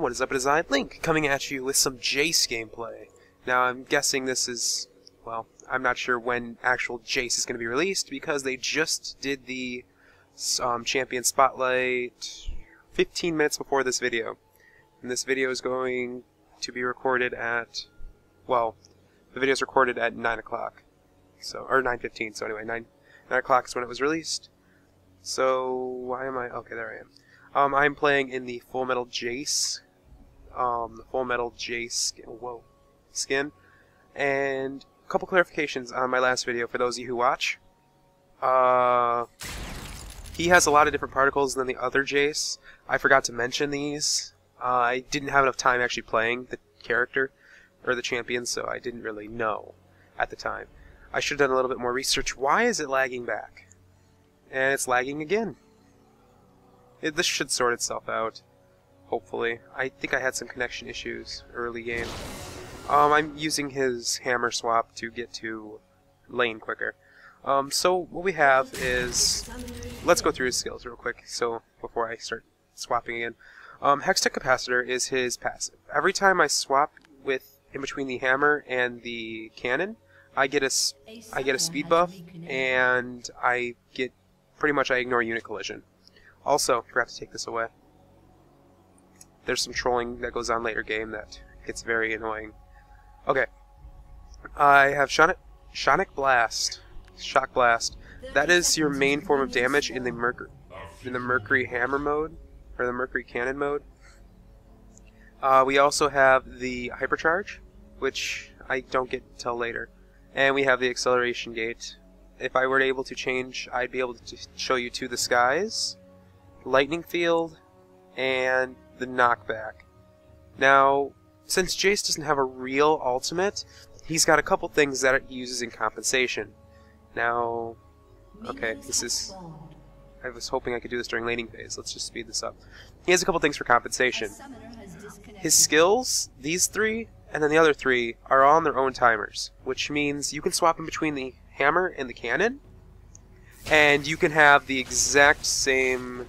what is up? It is I, Link, coming at you with some Jayce gameplay. Now, I'm guessing this is, well, I'm not sure when actual Jayce is going to be released, because they just did the Champion Spotlight 15 minutes before this video. And this video is going to be recorded at, well, the video is recorded at 9 o'clock. So, or 9:15, so anyway, 9 o'clock is when it was released. So, why am I, okay, there I am. I'm playing in the Full Metal Jayce, skin, and a couple clarifications on my last video for those of you who watch. He has a lot of different particles than the other Jayce. I forgot to mention these. I didn't have enough time actually playing the character, or the champion, so I didn't really know at the time. I should have done a little bit more research. Why is it lagging back? And it's lagging again. This should sort itself out, hopefully. I think I had some connection issues early game. I'm using his hammer swap to get to lane quicker. So what we have is, let's go through his skills real quick, so before I start swapping again. Hextech Capacitor is his passive. Every time I swap in between the hammer and the cannon, I get a speed buff, and I ignore unit collision. Also, forgot to take this away. There's some trolling that goes on later game that gets very annoying. Okay. I have Shock Blast. That is your main form of damage in the Mercury Hammer mode, or the Mercury Cannon mode. We also have the Hypercharge, which I don't get till later. And we have the Acceleration Gate. If I were able to change, I'd be able to show you to the skies, Lightning Field, and the Knockback. Now, since Jayce doesn't have a real ultimate, he's got a couple things that he uses in compensation. Now, okay, I was hoping I could do this during laning phase. Let's just speed this up. He has a couple things for compensation. His skills, these three, and then the other three, are all on their own timers, which means you can swap in between the hammer and the cannon, and you can have the exact same,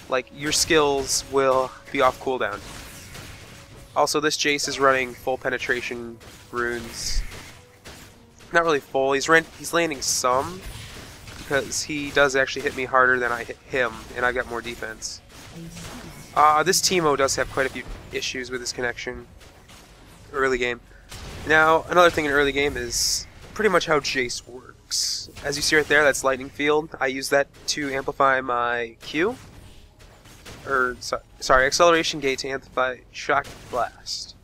like, your skills will be off cooldown. Also, this Jayce is running full penetration runes. Not really full, he's landing some, because he does actually hit me harder than I hit him, and I've got more defense. This Teemo does have quite a few issues with his connection early game. Now, another thing in early game is pretty much how Jayce works. As you see right there, that's Lightning Field. I use that to amplify my Q. Acceleration Gate to amplify Shock Blast.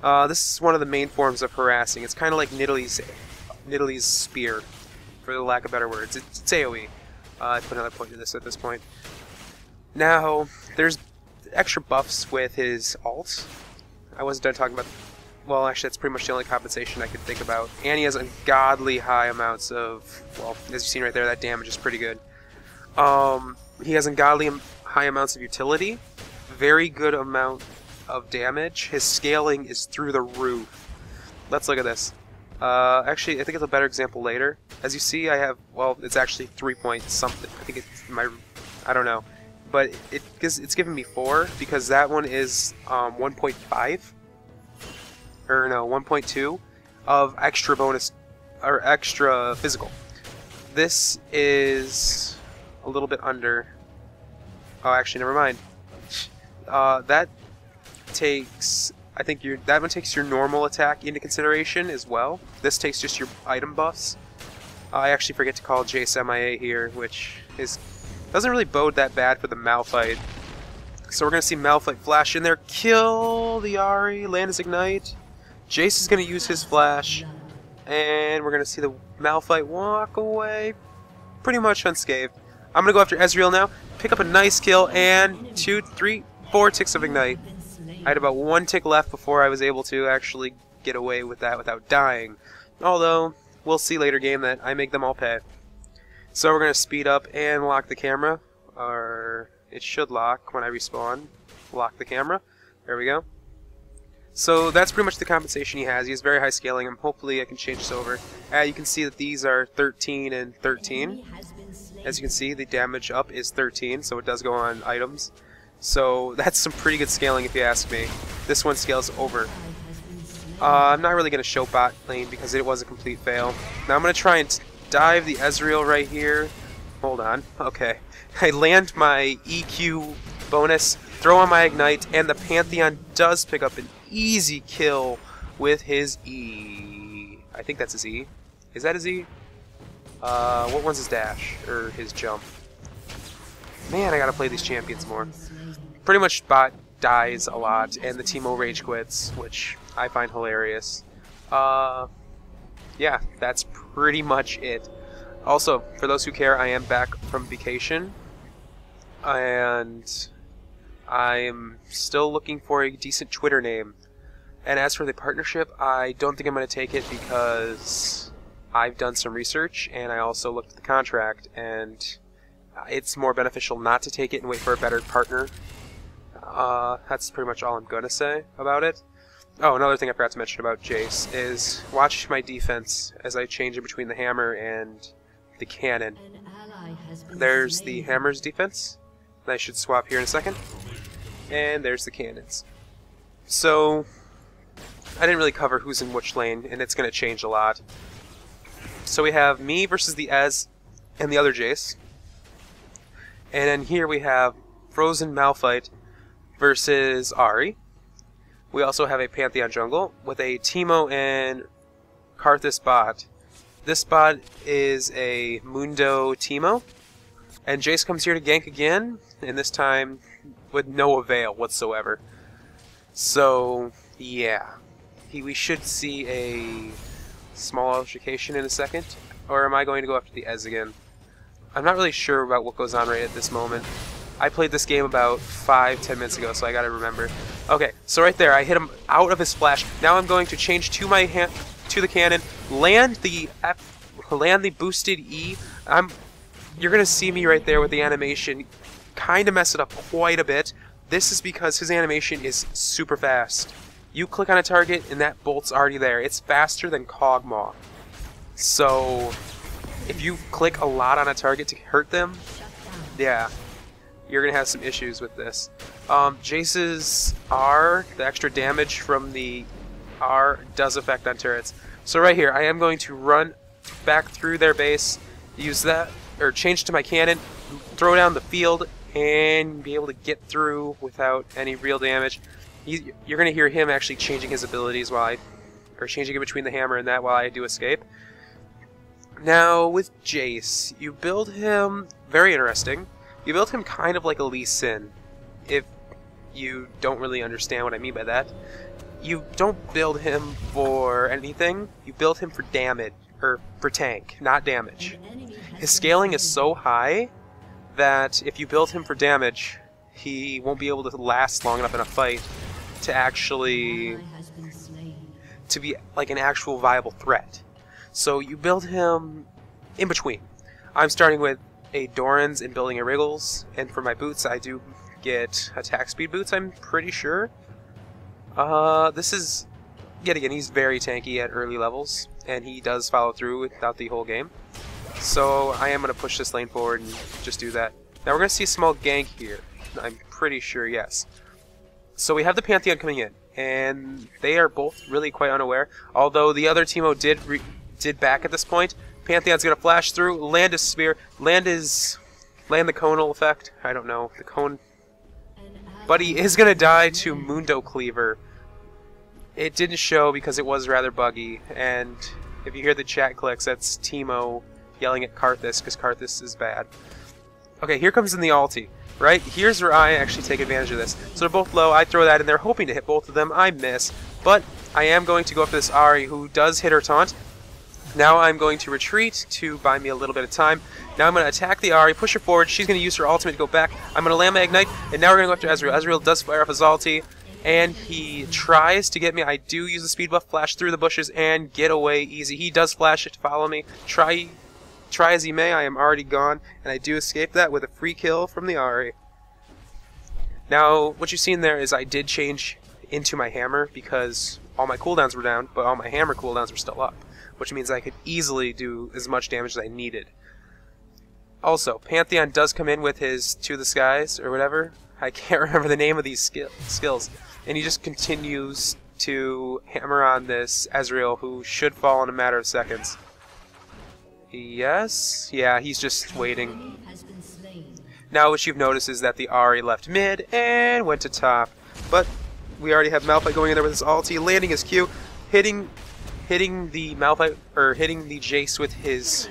This is one of the main forms of harassing. It's kind of like Nidalee's Spear, for the lack of better words. It's AoE. I put another point to this at this point. Now, there's extra buffs with his ult. I wasn't done talking about... Well, actually, that's pretty much the only compensation I could think about. And he has ungodly high amounts of... Well, as you've seen right there, that damage is pretty good. He has ungodly high amounts of utility. Very good amount of damage. His scaling is through the roof. Let's look at this. Actually, I think it's a better example later. As you see, I have... Well, it's actually 3 point something. I think it's my... I don't know. But it's giving me 4, because that one is 1.5. Or no, 1.2 of extra bonus, or extra physical. This is a little bit under. Oh, actually, never mind. That takes, I think that one takes your normal attack into consideration as well. This takes just your item buffs. I actually forget to call Jayce MIA here, which doesn't really bode that bad for the Malphite. So we're gonna see Malphite flash in there, kill the Ahri, land his ignite. Jayce is going to use his flash, and we're going to see the Malphite walk away pretty much unscathed. I'm going to go after Ezreal now, pick up a nice kill, and 2, 3, 4 ticks of ignite. I had about 1 tick left before I was able to actually get away with that without dying. Although, we'll see later game that I make them all pay. So we're going to speed up and lock the camera, or it should lock when I respawn. Lock the camera. There we go. So that's pretty much the compensation he has. He has very high scaling, and hopefully I can change this over. You can see that these are 13 and 13. As you can see, the damage up is 13, so it does go on items. So that's some pretty good scaling if you ask me. This one scales over. I'm not really going to show bot lane because it was a complete fail. Now I'm going to try and dive the Ezreal right here. Hold on. Okay. I land my EQ bonus, throw on my Ignite, and the Pantheon does pick up an easy kill with his E. I think that's his E. Is that his E? What one's his dash? Or his jump? Man, I gotta play these champions more. Pretty much bot dies a lot, and the Teemo rage quits, which I find hilarious. Yeah, that's pretty much it. Also, for those who care, I am back from vacation, and I am still looking for a decent Twitter name. And as for the partnership, I don't think I'm going to take it because I've done some research, and I also looked at the contract, and it's more beneficial not to take it and wait for a better partner. That's pretty much all I'm going to say about it. Oh, another thing I forgot to mention about Jayce is watch my defense as I change in between the hammer and the cannon. There's the hammer's defense, and I should swap here in a second. And there's the cannons. So, I didn't really cover who's in which lane, and it's going to change a lot. So we have me versus the Ez and the other Jayce. And then here we have Frozen Malphite versus Ahri. We also have a Pantheon jungle with a Teemo and Karthus bot. This bot is a Mundo Teemo. And Jayce comes here to gank again, and this time with no avail whatsoever. So, yeah. We should see a small altercation in a second. Or am I going to go after the Ez again? I'm not really sure about what goes on right at this moment. I played this game about 5-10 minutes ago, so I gotta remember. Okay, so right there, I hit him out of his flash. Now I'm going to change to my to the cannon, land the boosted E. You're gonna see me right there with the animation, kind of mess it up quite a bit. This is because his animation is super fast. You click on a target, and that bolt's already there. It's faster than Kog'Maw. So, if you click a lot on a target to hurt them, yeah, you're going to have some issues with this. Jayce's R, the extra damage from the R, does affect on turrets. So right here, I am going to run back through their base, use that, or change to my cannon, throw down the field, and be able to get through without any real damage. You're going to hear him actually changing his abilities or changing it between the hammer and that while I do escape. Now, with Jayce, you build him, very interesting, you build him kind of like a Lee Sin, if you don't really understand what I mean by that. You don't build him for anything, you build him for damage, or for tank, not damage. His scaling is so high that if you build him for damage, he won't be able to last long enough in a fight to actually be like an actual viable threat. So you build him in between. I'm starting with a Doran's and building a Wriggles, and for my boots I do get attack speed boots, I'm pretty sure. This is, yet again, he's very tanky at early levels, and he does follow through without the whole game. So I am going to push this lane forward and just do that. Now we're going to see a small gank here. I'm pretty sure, yes. So we have the Pantheon coming in, and they are both really quite unaware. Although the other Teemo did back at this point. Pantheon's going to flash through, land his spear, land the conal effect. I don't know, the cone. But he is going to die to Mundo Cleaver. It didn't show because it was rather buggy, and if you hear the chat clicks, that's Teemo yelling at Karthus because Karthus is bad. Okay, here comes in the ulti. Right? Here's where I actually take advantage of this. So they're both low, I throw that in there hoping to hit both of them, I miss. But I am going to go after this Ahri who does hit her taunt. Now I'm going to retreat to buy me a little bit of time. Now I'm going to attack the Ahri, push her forward, she's going to use her ultimate to go back. I'm going to land my Ignite, and now we're going to go after Ezreal. Ezreal does fire off his ulti, and he tries to get me. I do use the speed buff, flash through the bushes, and get away easy. He does flash it to follow me. Try as he may, I am already gone, and I do escape that with a free kill from the Ahri. Now, what you've seen there is I did change into my hammer because all my cooldowns were down, but all my hammer cooldowns were still up, which means I could easily do as much damage as I needed. Also, Pantheon does come in with his To the Skies, or whatever. I can't remember the name of these skills. And he just continues to hammer on this Ezreal, who should fall in a matter of seconds. Yes? Yeah, he's just waiting. Now what you've noticed is that the Ahri left mid and went to top. But we already have Malphite going in there with his ulti, landing his Q, hitting the Malphite, or hitting the Jayce with his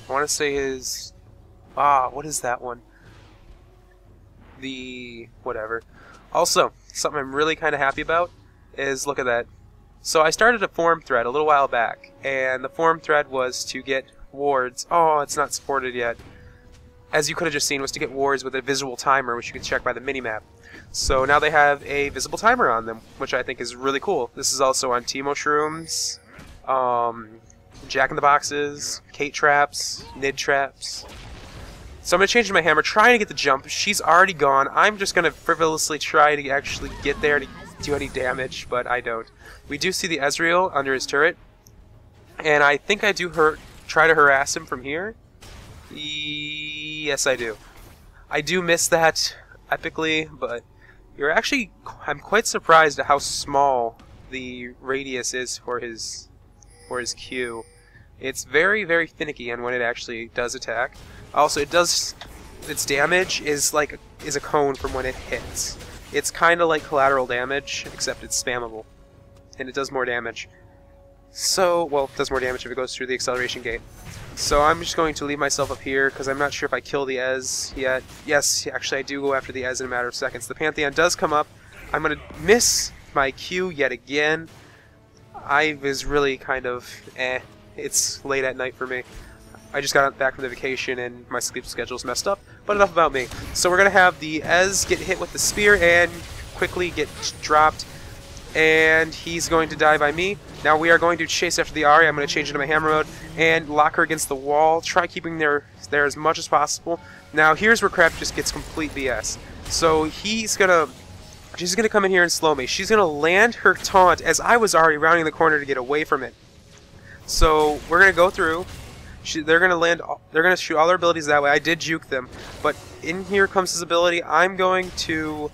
I want to say his, what is that one? The whatever. Also, something I'm really kind of happy about is, look at that. So I started a forum thread a little while back, and the forum thread was to get wards. Oh, it's not supported yet. As you could have just seen, was to get wards with a visible timer, which you can check by the minimap. So now they have a visible timer on them, which I think is really cool. This is also on Teemo Shrooms, Jack in the Boxes, Kate Traps, Nid Traps. So I'm going to change my hammer, trying to get the jump. She's already gone. I'm just going to frivolously try to actually get there to do any damage, but I don't. We do see the Ezreal under his turret, and I think I do try to harass him from here. Yes, I do. I do miss that epically, but I'm quite surprised at how small the radius is for his Q. It's very, very finicky on when it actually does attack. Also, its damage is a cone from when it hits. It's kind of like collateral damage, except it's spammable, and it does more damage. So, well, it does more damage if it goes through the acceleration gate. So I'm just going to leave myself up here, because I'm not sure if I kill the Ez yet. Yes, actually I do go after the Ez in a matter of seconds. The Pantheon does come up. I'm going to miss my Q yet again. I was really kind of, it's late at night for me. I just got back from the vacation and my sleep schedule's messed up, but enough about me. So we're going to have the Ez get hit with the spear and quickly get dropped, and he's going to die by me. Now we are going to chase after the Ahri. I'm going to change into my hammer mode and lock her against the wall, try keeping there as much as possible. Now here's where crap just gets complete BS. So she's going to come in here and slow me. She's going to land her taunt as I was already rounding the corner to get away from it. So we're going to go through. They're going to shoot all their abilities that way. I did juke them, but in here comes his ability. I'm going to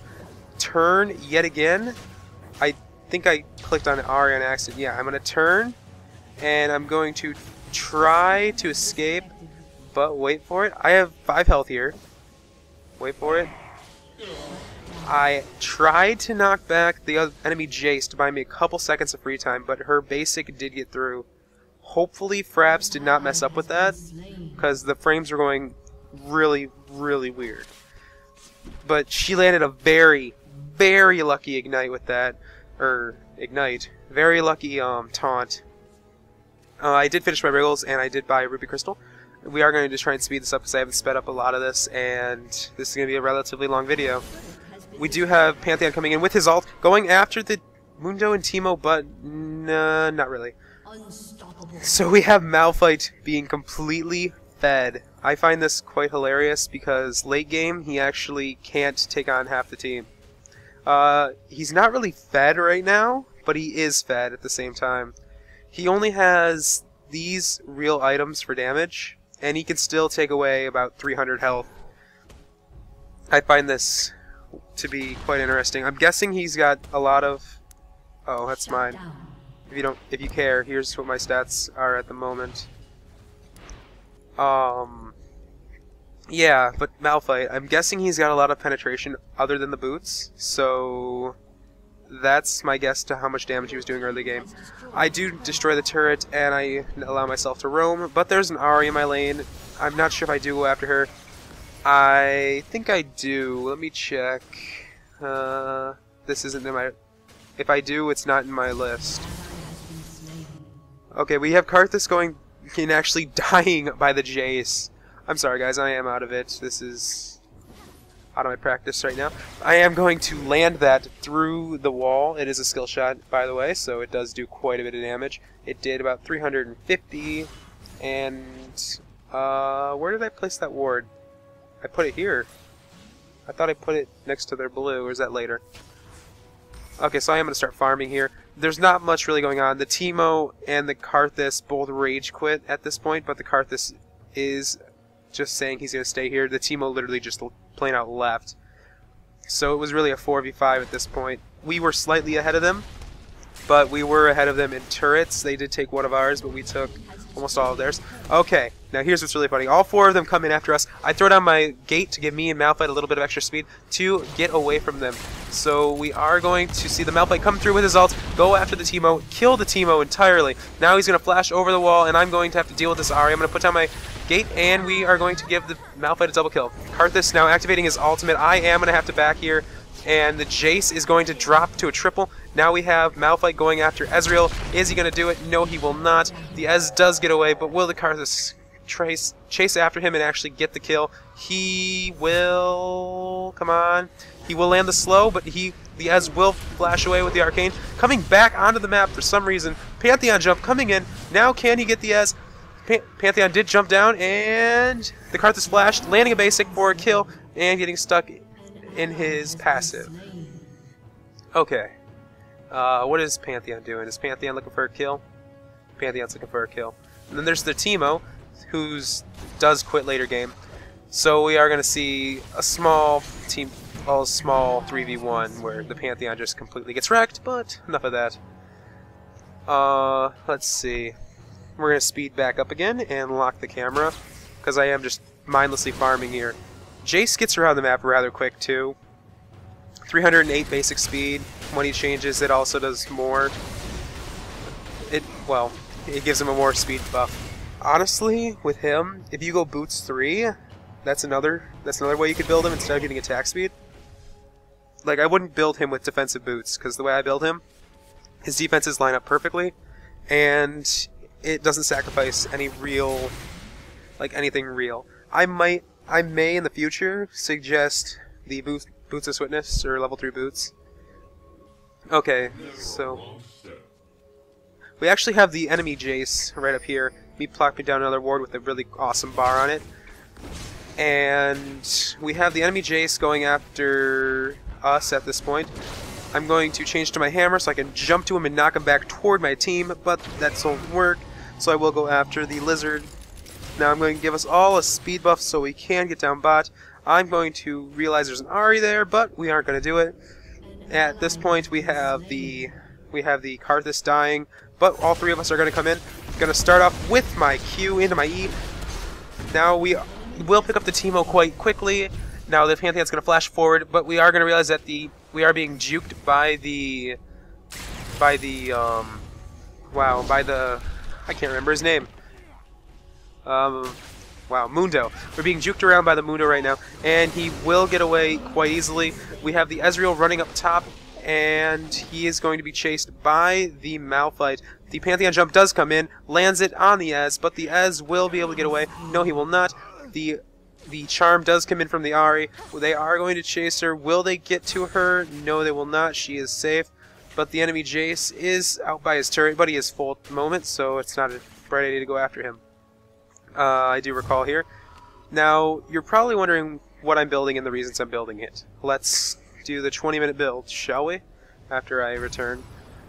turn yet again. I think I clicked on Ahri on accident. Yeah, I'm going to turn, and I'm going to try to escape, but wait for it. I have 5 health here. Wait for it. I tried to knock back the enemy Jayce to buy me a couple seconds of free time, but her basic did get through. Hopefully Fraps did not mess up with that, because the frames were going really, really weird. But she landed a very, very lucky ignite with that. Very lucky taunt. I did finish my wriggles, and I did buy a Ruby Crystal. We are going to just try and speed this up, because I haven't sped up a lot of this, and this is going to be a relatively long video. We do have Pantheon coming in with his ult, going after the Mundo and Teemo, but not really. So we have Malphite being completely fed. I find this quite hilarious because late game he actually can't take on half the team. He's not really fed right now, but he is fed at the same time. He only has these real items for damage, and he can still take away about 300 health. I find this to be quite interesting. I'm guessing he's got a lot of... Oh, that's mine. If you care, here's what my stats are at the moment. Yeah, but Malphite, I'm guessing he's got a lot of penetration other than the boots, so that's my guess to how much damage he was doing early game. I do destroy the turret, and I allow myself to roam, but there's an Ahri in my lane. I'm not sure if I do go after her. I think I do. Let me check. This isn't in my... If I do, it's not in my list. Okay, we have Karthus going and actually dying by the Jayce. I'm sorry guys, I am out of it. This is out of my practice right now. I am going to land that through the wall. It is a skill shot, by the way, so it does do quite a bit of damage. It did about 350, and where did I place that ward? I put it here. I thought I put it next to their blue, or is that later? Okay, so I am going to start farming here. There's not much really going on. The Teemo and the Karthus both rage quit at this point, but the Karthus is just saying he's going to stay here. The Teemo literally just plain out left. So it was really a 4v5 at this point. We were slightly ahead of them, but we were ahead of them in turrets. They did take one of ours, but we took almost all of theirs. Okay, now here's what's really funny. All 4 of them come in after us. I throw down my gate to give me and Malphite a little bit of extra speed to get away from them. So we are going to see the Malphite come through with his ult, go after the Teemo, kill the Teemo entirely. Now he's going to flash over the wall, and I'm going to have to deal with this Ahri. I'm going to put down my gate, and we are going to give the Malphite a double kill. Karthus now activating his ultimate. I am going to have to back here, and the Jayce is going to drop to a triple. Now we have Malphite going after Ezreal. Is he going to do it? No, he will not. The Ez does get away, but will the Karthus chase after him and actually get the kill? He will... Come on. He will land the slow, but the Ez will flash away with the Arcane. Coming back onto the map for some reason. Pantheon jump coming in. Now can he get the Ez? Pantheon did jump down, and the Karthus flashed, landing a basic for a kill, and getting stuck in his passive. Okay. What is Pantheon doing? Is Pantheon looking for a kill? Pantheon's looking for a kill. And then there's the Teemo, who does quit later game. So we are going to see a small 3v1 where the Pantheon just completely gets wrecked, but enough of that. Let's see. We're going to speed back up again and lock the camera, because I am just mindlessly farming here. Jayce gets around the map rather quick too. 308 basic speed. When he changes, it also does more. It gives him a more speed buff. Honestly, with him, if you go boots 3, that's another way you could build him instead of getting attack speed. Like, I wouldn't build him with defensive boots, because the way I build him, his defenses line up perfectly, and it doesn't sacrifice any real, anything real. I may in the future suggest the Boots of Witness, or level 3 boots. Okay, so we actually have the enemy Jayce right up here. Me plopping down another ward with a really awesome bar on it. And we have the enemy Jayce going after us at this point. I'm going to change to my hammer so I can jump to him and knock him back toward my team, but that won't work, so I will go after the lizard. Now I'm going to give us all a speed buff so we can get down bot. I'm going to realize there's an Ahri there, but we aren't going to do it. At this point we have the Karthus dying, but all 3 of us are going to come in. I'm going to start off with my Q into my E. Now we will pick up the Teemo quite quickly. Now the Pantheon's going to flash forward, but we are going to realize that we are being juked by the I can't remember his name. Mundo. We're being juked around by the Mundo right now, and he will get away quite easily. We have the Ezreal running up top, and he is going to be chased by the Malphite. The Pantheon jump does come in, lands it on the Ez, but the Ez will be able to get away. No, he will not. The charm does come in from the Ahri. They are going to chase her. Will they get to her? No, they will not. She is safe. But the enemy Jayce is out by his turret, but he is full at the moment, so it's not a bright idea to go after him. I do recall here. Now, you're probably wondering what I'm building and the reasons I'm building it. Let's do the 20-minute build, shall we? After I return.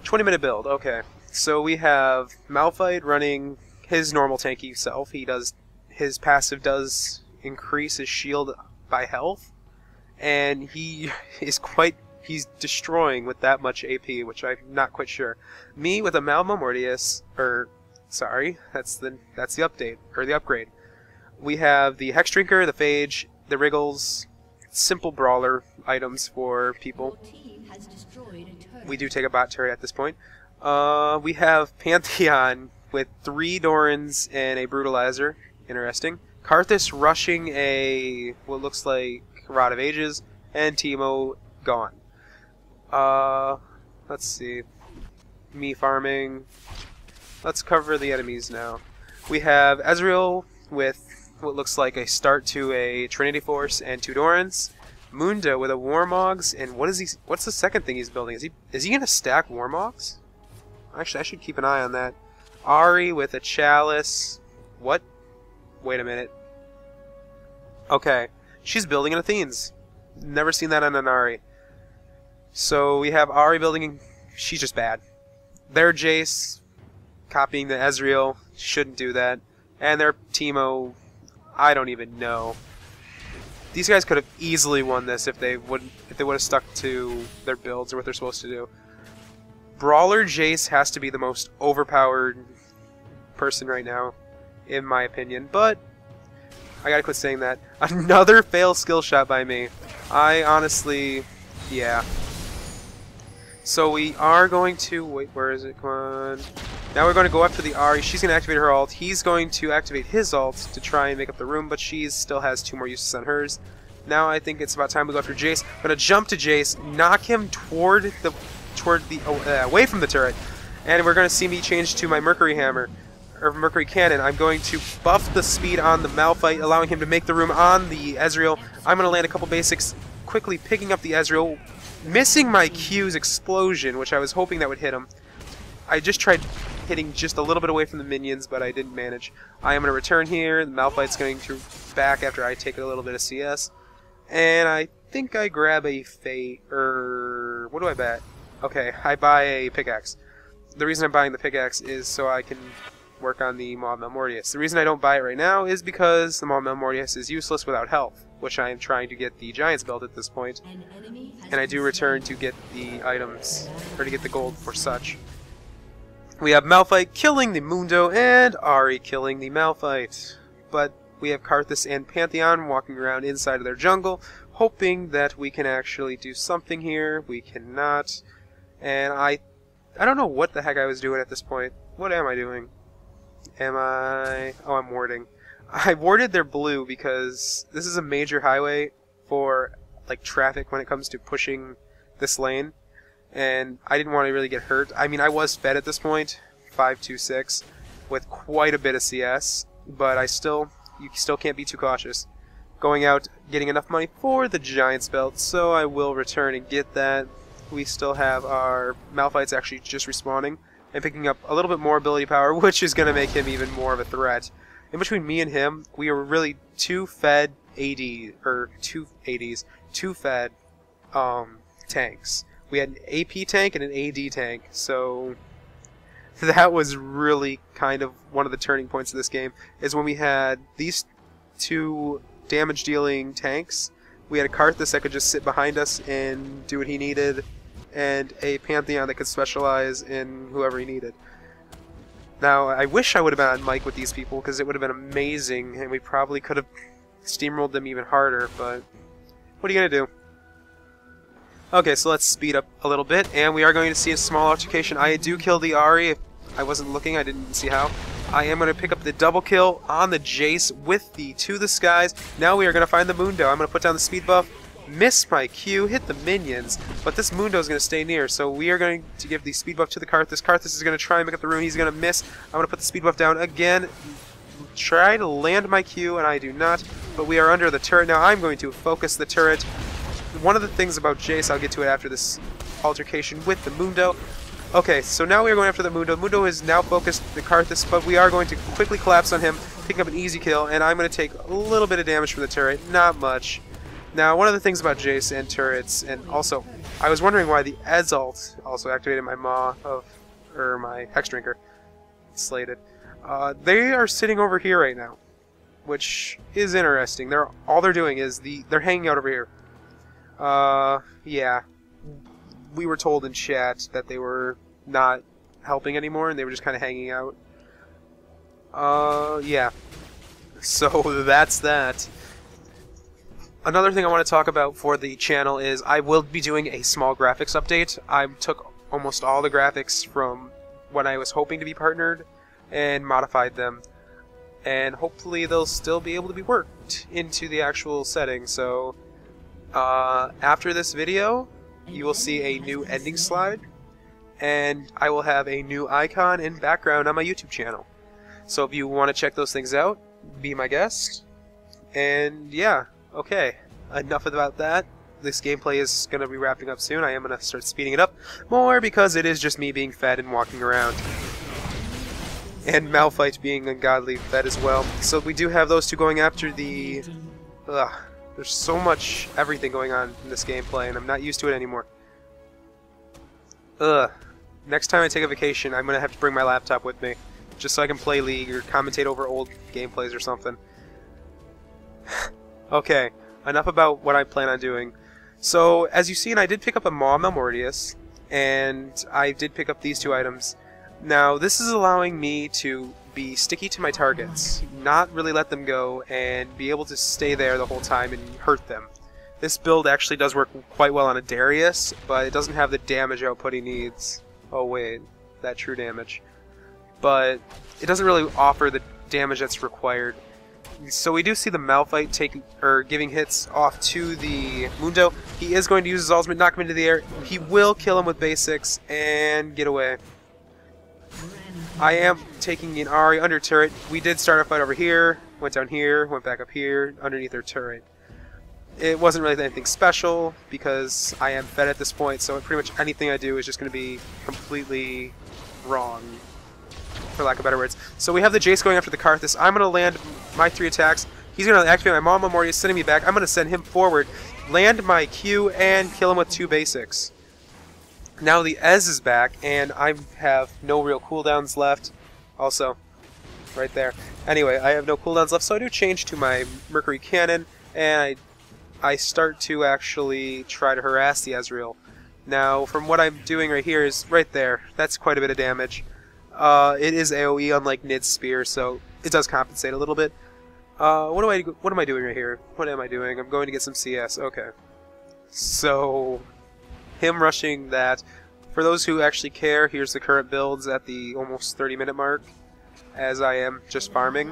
20-minute build, okay. So we have Malphite running his normal tanky self. His passive does increase his shield by health, and he's destroying with that much AP, which I'm not quite sure. Me with a Malmamortius, sorry, that's the update, or the upgrade. We have the Hex Drinker, the Phage, the Wriggles, simple brawler items for people. We do take a bot turret at this point. We have Pantheon with 3 Dorans and a Brutalizer. Interesting. Karthus rushing what looks like Rod of Ages, and Teemo gone. Let's see. Me farming. Let's cover the enemies now. We have Ezreal with what looks like a start to a Trinity Force and 2 Dorans. Mundo with a Warmogs, and what's the second thing he's building? Is he gonna stack Warmogs? Actually, I should keep an eye on that. Ahri with a Chalice. What? Wait a minute. Okay, she's building an Athene's. Never seen that on an Ahri. So we have Ahri building. She's just bad. Their Jayce copying the Ezreal, shouldn't do that. And their Teemo, I don't even know. These guys could have easily won this if they would have stuck to their builds or what they're supposed to do. Brawler Jayce has to be the most overpowered person right now, in my opinion, but I gotta quit saying that. Another fail skill shot by me. I honestly, yeah. So we are going to, wait, where is it? Come on. Now we're going to go after the Ahri. She's going to activate her ult. He's going to activate his ult to try and make up the room, but she still has 2 more uses on hers. Now I think it's about time we go after Jayce. I'm going to jump to Jayce, knock him away from the turret, and we're going to see me change to my Mercury Hammer, or Mercury Cannon. I'm going to buff the speed on the Malphite, allowing him to make the room on the Ezreal. I'm going to land a couple basics, quickly picking up the Ezreal, missing my Q's explosion, which I was hoping that would hit him. I just tried hitting just a little bit away from the minions, but I didn't manage. I am going to return here. The Malphite's going to back after I take a little bit of CS. And I think I grab a Fate, or what do I bet? Okay, I buy a pickaxe. The reason I'm buying the pickaxe is so I can work on the Maw Malmortius. The reason I don't buy it right now is because the Maw Malmortius is useless without health, which I am trying to get the Giants belt at this point. And I do return to get the items, or to get the gold for such. We have Malphite killing the Mundo and Ahri killing the Malphite. But we have Karthus and Pantheon walking around inside of their jungle, hoping that we can actually do something here. We cannot. And I don't know what the heck I was doing at this point. What am I doing? Am I... Oh, I'm warding. I warded their blue because this is a major highway for like traffic when it comes to pushing this lane. And I didn't want to really get hurt. I mean, I was fed at this point, 5-2-6, with quite a bit of CS, but you still can't be too cautious. Going out, getting enough money for the Giants belt, so I will return and get that. We still have our Malphites actually just respawning and picking up a little bit more ability power, which is going to make him even more of a threat. In between me and him, we are really two fed tanks. We had an AP tank and an AD tank, so that was really kind of one of the turning points of this game, is when we had these 2 damage-dealing tanks. We had a Karthus that could just sit behind us and do what he needed, and a Pantheon that could specialize in whoever he needed. Now, I wish I would have been on mic with these people, because it would have been amazing, and we probably could have steamrolled them even harder, but what are you going to do? Okay, so let's speed up a little bit, and we are going to see a small altercation. I do kill the Ahri. If I wasn't looking, I didn't see how. I am going to pick up the double kill on the Jayce with the To the Skies. Now we are going to find the Mundo. I'm going to put down the speed buff, miss my Q, hit the minions, but this Mundo is going to stay near, so we are going to give the speed buff to the Karthus. Karthus is going to try and make up the room. He's going to miss. I'm going to put the speed buff down again, try to land my Q, and I do not, but we are under the turret. Now I'm going to focus the turret. One of the things about Jayce, I'll get to it after this altercation with the Mundo. Okay, so now we are going after the Mundo. Mundo is now focused the Karthus, but we are going to quickly collapse on him, picking up an easy kill, and I'm going to take a little bit of damage from the turret, not much. Now, one of the things about Jayce and turrets, and also, I was wondering why the Ez ult also activated my my Hex Drinker, slated. They are sitting over here right now, which is interesting. All they're doing is they're hanging out over here. Yeah. We were told in chat that they were not helping anymore and they were just kind of hanging out. Yeah. So that's that. Another thing I want to talk about for the channel is I will be doing a small graphics update. I took almost all the graphics from when I was hoping to be partnered and modified them. And hopefully they'll still be able to be worked into the actual setting. So after this video, you will see a new ending slide, and I will have a new icon and background on my YouTube channel. So if you want to check those things out, be my guest. And yeah, okay, enough about that. This gameplay is going to be wrapping up soon. I am going to start speeding it up more because it is just me being fed and walking around. And Malphite being ungodly fed as well. So we do have those two going after the... There's so much everything going on in this gameplay, and I'm not used to it anymore. Next time I take a vacation, I'm going to have to bring my laptop with me, just so I can play League or commentate over old gameplays or something. Okay, enough about what I plan on doing. So, as you've seen, I did pick up a Maw Mortius, and I did pick up these 2 items. Now, this is allowing me to be sticky to my targets, not really let them go, and be able to stay there the whole time and hurt them. This build actually does work quite well on a Darius, but it doesn't have the damage output he needs. Oh wait, that true damage. But it doesn't really offer the damage that's required. So we do see the Malphite giving hits off to the Mundo. He is going to use his ultimate, knock him into the air. He will kill him with basics and get away. I am taking an Ahri under turret. We did start a fight over here, went down here, went back up here, underneath their turret. It wasn't really anything special because I am fed at this point, so pretty much anything I do is just going to be completely wrong, for lack of better words. So we have the Jayce going after the Karthus. I'm going to land my 3 attacks. He's going to activate my Maw Mortius, sending me back. I'm going to send him forward, land my Q, and kill him with 2 basics. Now the Ez is back, and I have no real cooldowns left. Also, right there. Anyway, I have no cooldowns left, so I do change to my Mercury Cannon, and I start to actually try to harass the Ezreal. Now, from what I'm doing right here is right there. That's quite a bit of damage. It is AoE, unlike Nid's Spear, so it does compensate a little bit. What am I doing right here? What am I doing? I'm going to get some CS. Okay. So, him rushing that. For those who actually care, here's the current builds at the almost 30-minute mark, as I am just farming.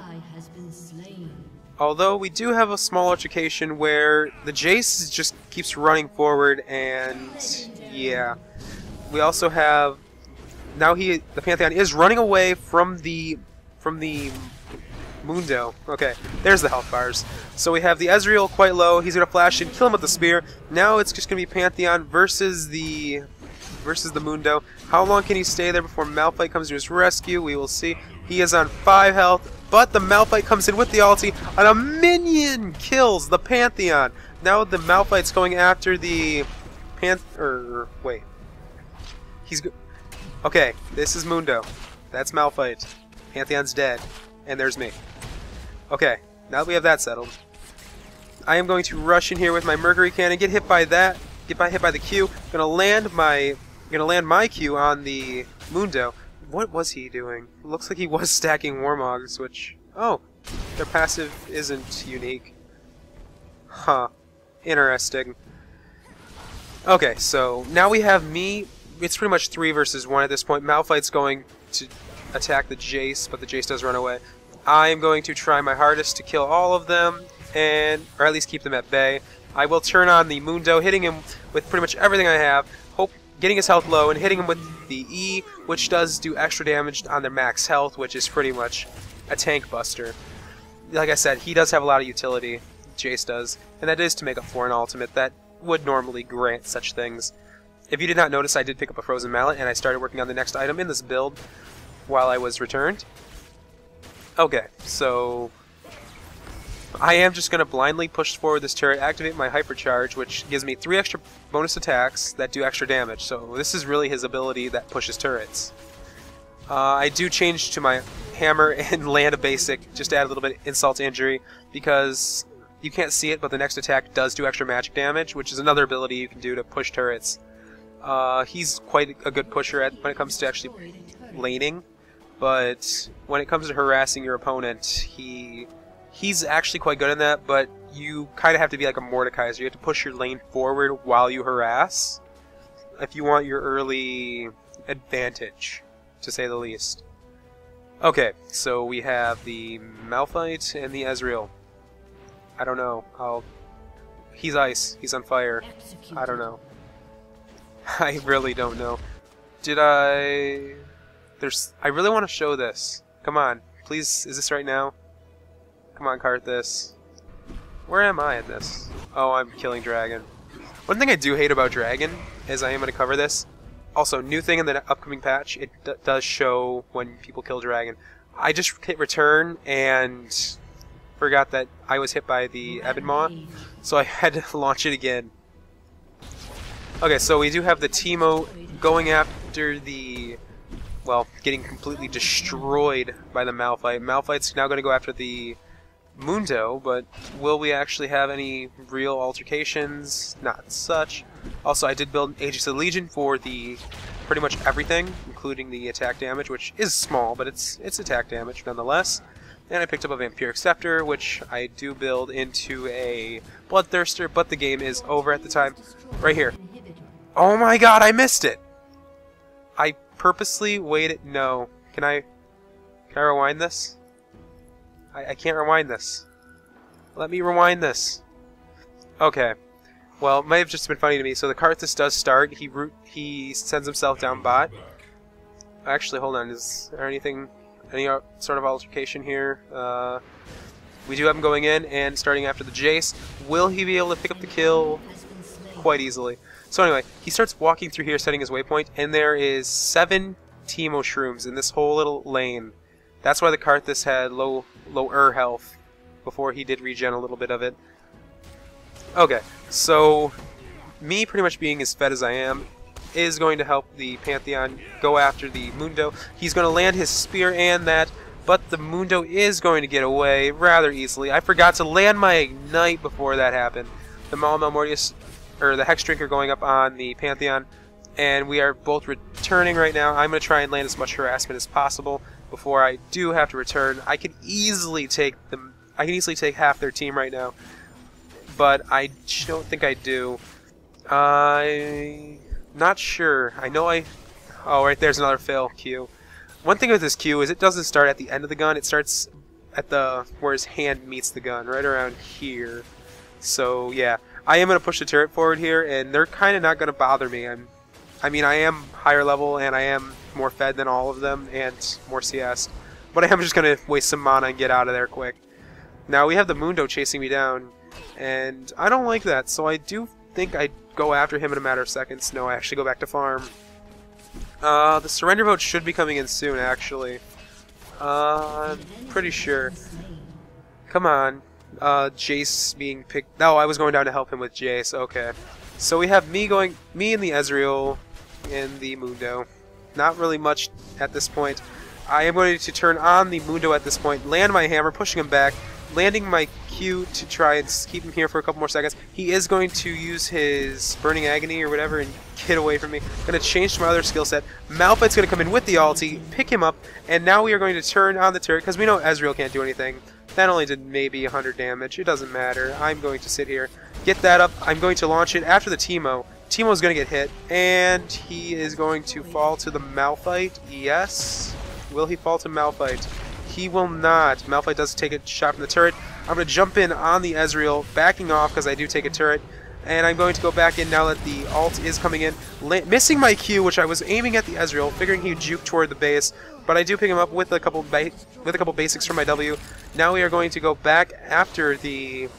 Although we do have a small altercation where the Jayce just keeps running forward, and yeah. We also have now the Pantheon is running away from the Mundo. Okay, there's the health bars. So we have the Ezreal quite low. He's gonna flash in, kill him with the spear. Now it's just gonna be Pantheon versus the Mundo. How long can he stay there before Malphite comes to his rescue? We will see. He is on 5 health, but the Malphite comes in with the ulti, and a minion kills the Pantheon. Now the Malphite's going after the wait. Okay, this is Mundo. That's Malphite. Pantheon's dead. And there's me. Okay, now that we have that settled, I am going to rush in here with my Mercury Cannon, get hit by that, hit by the Q. Gonna land my Q on the Mundo. What was he doing? Looks like he was stacking Warmogs, which... Oh, their passive isn't unique. Huh. Interesting. Okay, so now we have me. It's pretty much 3 versus 1 at this point. Malphite's going to attack the Jayce, but the Jayce does run away. I'm going to try my hardest to kill all of them, or at least keep them at bay. I will turn on the Mundo, hitting him with pretty much everything I have, getting his health low, and hitting him with the E, which does do extra damage on their max health, which is pretty much a tank buster. Like I said, he does have a lot of utility, Jayce does, and that is to make up for an ultimate that would normally grant such things. If you did not notice, I did pick up a Frozen Mallet, and I started working on the next item in this build while I was returned. Okay, so I am just going to blindly push forward this turret, activate my Hypercharge, which gives me 3 extra bonus attacks that do extra damage. So this is really his ability that pushes turrets. I do change to my hammer and land a basic, just to add a little bit of insult to injury, because you can't see it, but the next attack does do extra magic damage, which is another ability you can do to push turrets. He's quite a good pusher when it comes to actually laning, but when it comes to harassing your opponent, he's actually quite good in that, but you kind of have to be like a Mordekaiser. You have to push your lane forward while you harass if you want your early advantage, to say the least. Okay, so we have the Malphite and the Ezreal. I don't know. He's ice. He's on fire. I don't know. I really don't know. I really want to show this. Come on. Please, is this right now? Come on, Karthus. Where am I at this? Oh, I'm killing Dragon. One thing I do hate about Dragon is I am going to cover this. Also, new thing in the upcoming patch, it does show when people kill Dragon. I just hit return and forgot that I was hit by the Ebonmaw, so I had to launch it again. Okay, so we do have the Teemo going after the... well, getting completely destroyed by the Malphite. Malphite's now going to go after the Mundo, but will we actually have any real altercations? Not such. Also, I did build Aegis of the Legion for the pretty much everything, including the attack damage, which is small, but it's attack damage nonetheless. And I picked up a Vampiric Scepter, which I do build into a Bloodthirster, but the game is over at the time. Right here. Oh my god, I missed it! I purposely waited. No. Can I rewind this? I can't rewind this. Let me rewind this. Okay. Well, it might have just been funny to me. So the Karthus does start. He sends himself down bot. Actually, hold on. Is there any sort of altercation here? We do have him going in and starting after the Jayce. Will he be able to pick up the kill? Quite easily. So anyway, he starts walking through here, setting his waypoint, and there is 7 Teemo Shrooms in this whole little lane. That's why the Karthus had lower health before he did regen a little bit of it. Okay, so me pretty much being as fed as I am is going to help the Pantheon go after the Mundo. He's going to land his spear and that, but the Mundo is going to get away rather easily. I forgot to land my Ignite before that happened. The Mortius, or the Hex Drinker, going up on the Pantheon, and we are both returning right now. I'm going to try and land as much harassment as possible before I do have to return. I can easily take them. I can easily take half their team right now, but I don't think I do. I'm not sure. I know I... Oh, right there's another fail Q. One thing with this Q is it doesn't start at the end of the gun. It starts at the where his hand meets the gun, right around here. So yeah, I am going to push the turret forward here, and they're kind of not going to bother me. I mean, I am higher level, and I am more fed than all of them, and more CS. But I am just going to waste some mana and get out of there quick. Now, we have the Mundo chasing me down, and I don't like that, so I do think I'd go after him in a matter of seconds. No, I actually go back to farm. The surrender vote should be coming in soon, actually. I'm pretty sure. Come on. Jayce being picked. No, I was going down to help him with Jayce. Okay. So we have me and the Ezreal and the Mundo. Not really much at this point. I am going to turn on the Mundo at this point, land my hammer, pushing him back, landing my Q to try and keep him here for a couple more seconds. He is going to use his Burning Agony or whatever and get away from me. Going to change to my other skill set. Malphite's going to come in with the ulti, pick him up, and now we are going to turn on the turret because we know Ezreal can't do anything. That only did maybe 100 damage. It doesn't matter. I'm going to sit here, get that up. I'm going to launch it after the Teemo. Teemo's going to get hit, and he is going to fall to the Malphite. Yes. Will he fall to Malphite? He will not. Malphite does take a shot from the turret. I'm going to jump in on the Ezreal, backing off because I do take a turret. And I'm going to go back in now that the ult is coming in. Missing my Q, which I was aiming at the Ezreal, figuring he'd juke toward the base. But I do pick him up with a couple basics from my W. Now we are going to go back after the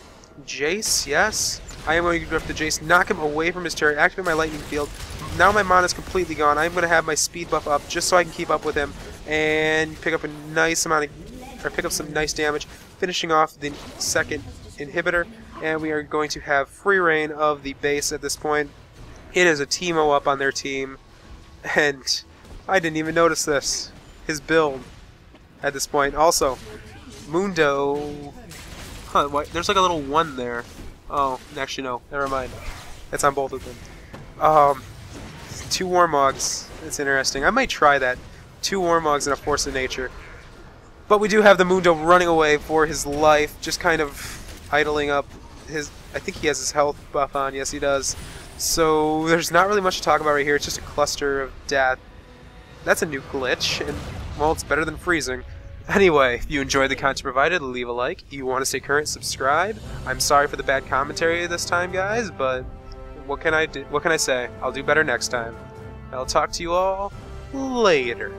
Jayce, yes. I am going to go after the Jayce, knock him away from his turret, activate my lightning field. Now my mana is completely gone. I'm going to have my speed buff up just so I can keep up with him and pick up a nice amount of, or pick up some nice damage, finishing off the second inhibitor. And we are going to have free reign of the base at this point. It is a Teemo up on their team, and I didn't even notice this. His build at this point. Also, Mundo. Huh, what? There's like a little 1 there. Oh, actually no, never mind. It's on both of them. 2 Warmogs. It's interesting. I might try that. 2 Warmogs and a Force of Nature. But we do have the Mundo running away for his life, just kind of idling up his... I think he has his health buff on. Yes, he does. So there's not really much to talk about right here. It's just a cluster of death. That's a new glitch, and, well, it's better than freezing. Anyway, if you enjoyed the content provided, leave a like. If you want to stay current, subscribe. I'm sorry for the bad commentary this time, guys, but what can I do? What can I say? I'll do better next time. I'll talk to you all later.